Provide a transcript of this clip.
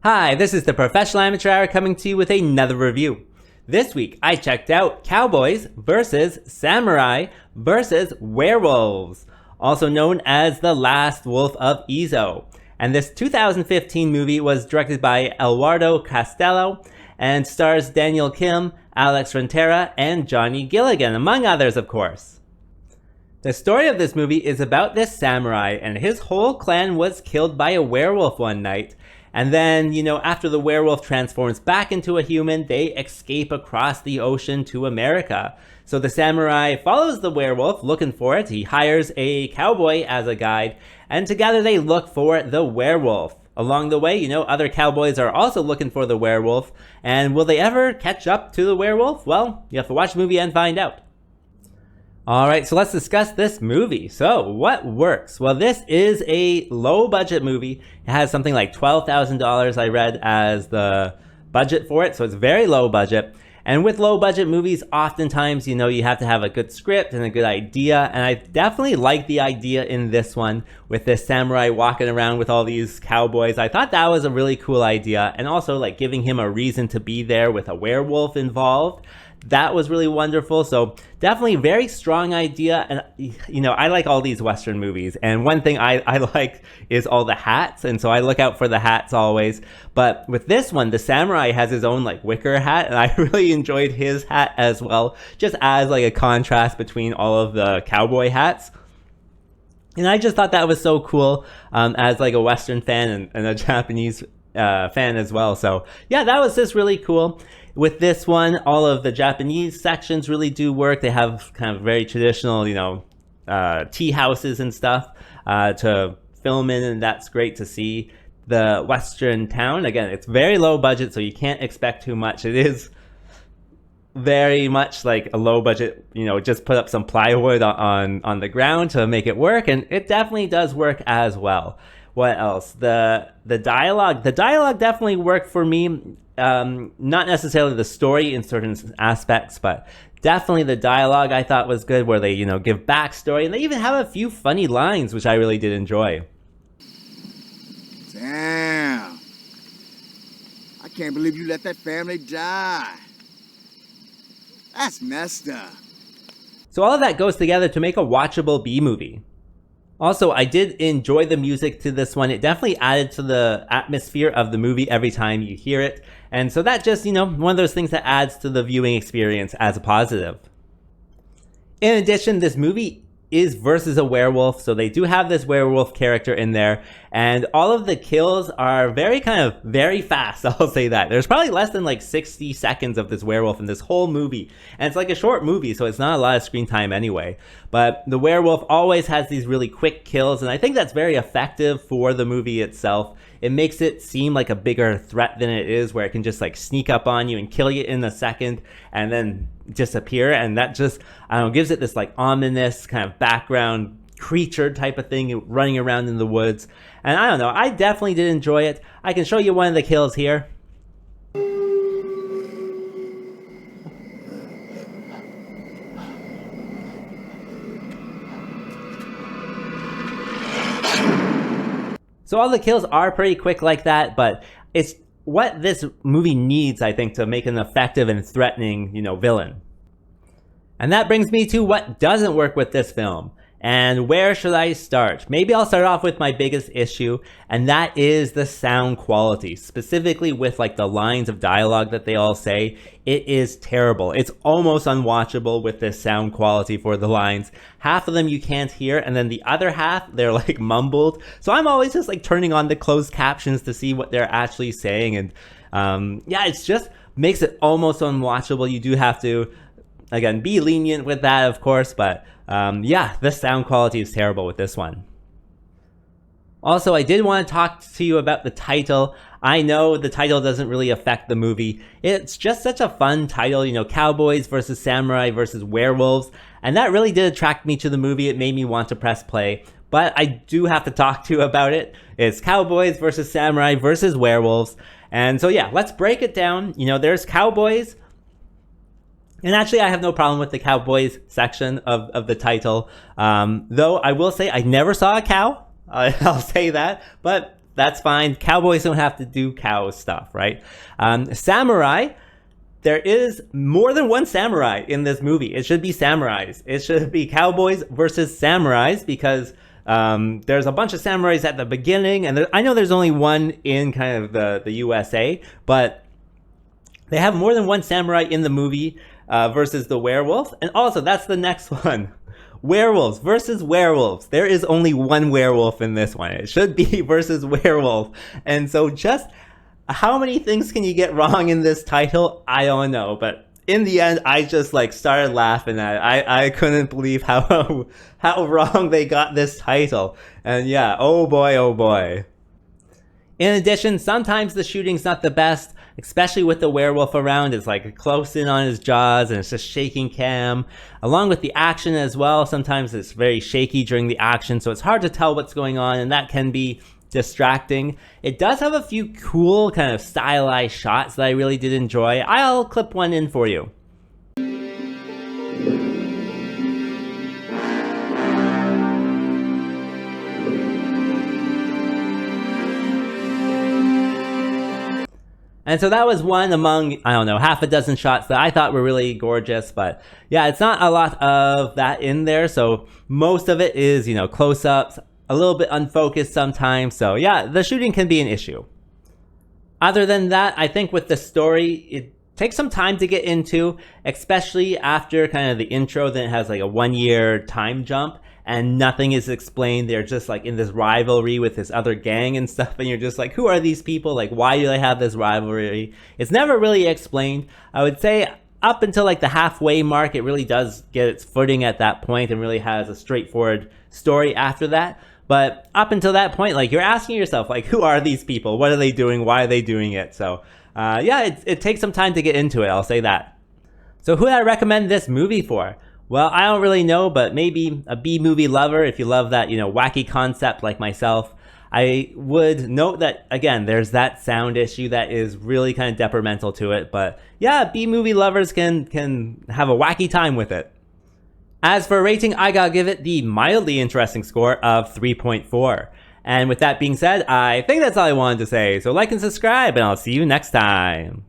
Hi, this is the Professional Amateur Hour coming to you with another review. This week, I checked out Cowboys versus Samurai versus Werewolves, also known as The Last Wolf of EZO. And this 2015 movie was directed by Eduardo Castello and stars Daniel Kim, Alex Rentera, and Johnny Gilligan, among others, of course. The story of this movie is about this samurai, and his whole clan was killed by a werewolf one night. And then, after the werewolf transforms back into a human, they escape across the ocean to America. So the samurai follows the werewolf looking for it. He hires a cowboy as a guide, and together they look for the werewolf. Along the way, other cowboys are also looking for the werewolf. And will they ever catch up to the werewolf? Well, you have to watch the movie and find out. Alright, so let's discuss this movie. So, what works? Well, this is a low-budget movie. It has something like $12,000 I read as the budget for it, so it's very low budget. And with low-budget movies, oftentimes, you have to have a good script and a good idea, and I definitely like the idea in this one with this samurai walking around with all these cowboys. I thought that was a really cool idea, and also giving him a reason to be there with a werewolf involved. That was really wonderful. So definitely very strong idea. And, I like all these Western movies. And one thing I like is all the hats. And so I look out for the hats always. But with this one, the samurai has his own wicker hat. And I really enjoyed his hat as well. Just as a contrast between all of the cowboy hats. And I just thought that was so cool as a Western fan and a Japanese fan as well. So yeah, that was just really cool. With this one, all of the Japanese sections really do work. They have kind of very traditional, tea houses and stuff to film in, and that's great to see. The Western town, again, it's very low budget, so you can't expect too much. It is very much like a low budget, just put up some plywood on the ground to make it work, and it definitely does work as well. What else? The dialogue definitely worked for me. Not necessarily the story in certain aspects, but definitely the dialogue I thought was good, where they, give backstory, and they even have a few funny lines, which I really did enjoy. Damn. I can't believe you let that family die. That's messed up. So all of that goes together to make a watchable B-movie. Also, I did enjoy the music to this one. It definitely added to the atmosphere of the movie every time you hear it. And so that just, one of those things that adds to the viewing experience as a positive. In addition, this movie is versus a werewolf, so they do have this werewolf character in there, and all of the kills are very fast, I'll say that. There's probably less than 60 seconds of this werewolf in this whole movie, and it's a short movie, so it's not a lot of screen time anyway. But the werewolf always has these really quick kills, and I think that's very effective for the movie itself. It makes it seem like a bigger threat than it is, where it can just sneak up on you and kill you in a second and then disappear. And that just, gives it this ominous kind of background creature type of thing running around in the woods. And I don't know, I definitely did enjoy it. I can show you one of the kills here. So all the kills are pretty quick like that, but it's what this movie needs, I think, to make an effective and threatening, villain. And that brings me to what doesn't work with this film. And where should I start? Maybe I'll start off with my biggest issue, and that is the sound quality, specifically with the lines of dialogue that they all say. It is terrible. It's almost unwatchable with this sound quality for the lines. Half of them you can't hear, and then the other half, they're mumbled. So I'm always just turning on the closed captions to see what they're actually saying. And yeah, it's just makes it almost unwatchable. You do have to, again, be lenient with that, of course, but yeah, the sound quality is terrible with this one. Also, I did want to talk to you about the title. I know the title doesn't really affect the movie. It's just such a fun title, Cowboys versus Samurai versus Werewolves, and that really did attract me to the movie. It made me want to press play, but I do have to talk to you about it. It's Cowboys versus Samurai versus Werewolves, and so yeah, let's break it down. There's cowboys. And actually, I have no problem with the Cowboys section of the title. Though I will say I never saw a cow. I'll say that. But That's fine. Cowboys don't have to do cow stuff, right? Samurai, there is more than one samurai in this movie. It should be samurais. It should be cowboys versus samurais because there's a bunch of samurais at the beginning, and I know there's only one in kind of the USA, but they have more than one samurai in the movie versus the werewolf. And also, that's the next one. Werewolves versus werewolves. There is only one werewolf in this one. It should be versus werewolf. And so just how many things can you get wrong in this title? I don't know. But in the end, I just like started laughing at it. I couldn't believe how wrong they got this title. And yeah, oh boy, oh boy. In addition, sometimes the shooting's not the best, especially with the werewolf around. It's like close in on his jaws and it's just shaking cam. Along with the action as well, sometimes it's very shaky during the action, so it's hard to tell what's going on, and that can be distracting. It does have a few cool kind of stylized shots that I really did enjoy. I'll clip one in for you. And so that was one among, I don't know, half a dozen shots that I thought were really gorgeous. But yeah, it's not a lot of that in there. So most of it is, you know, close-ups, a little bit unfocused sometimes. So yeah, the shooting can be an issue. Other than that, I think with the story, it takes some time to get into, especially after kind of the intro. Then it has like a 1-year time jump. And nothing is explained. They're just like in this rivalry with this other gang and stuff. And you're just like, who are these people? Like, why do they have this rivalry? It's never really explained. I would say up until like the halfway mark, it really does get its footing at that point and really has a straightforward story after that. But up until that point, like you're asking yourself, like, who are these people? What are they doing? Why are they doing it? So yeah, it takes some time to get into it. I'll say that. So who would I recommend this movie for? Well, I don't really know, but maybe a B-movie lover, if you love that, you know, wacky concept like myself. I would note that, again, there's that sound issue that is really kind of detrimental to it. But yeah, B-movie lovers can have a wacky time with it. As for rating, I gotta give it the mildly interesting score of 3.4. And with that being said, I think that's all I wanted to say. So like and subscribe, and I'll see you next time.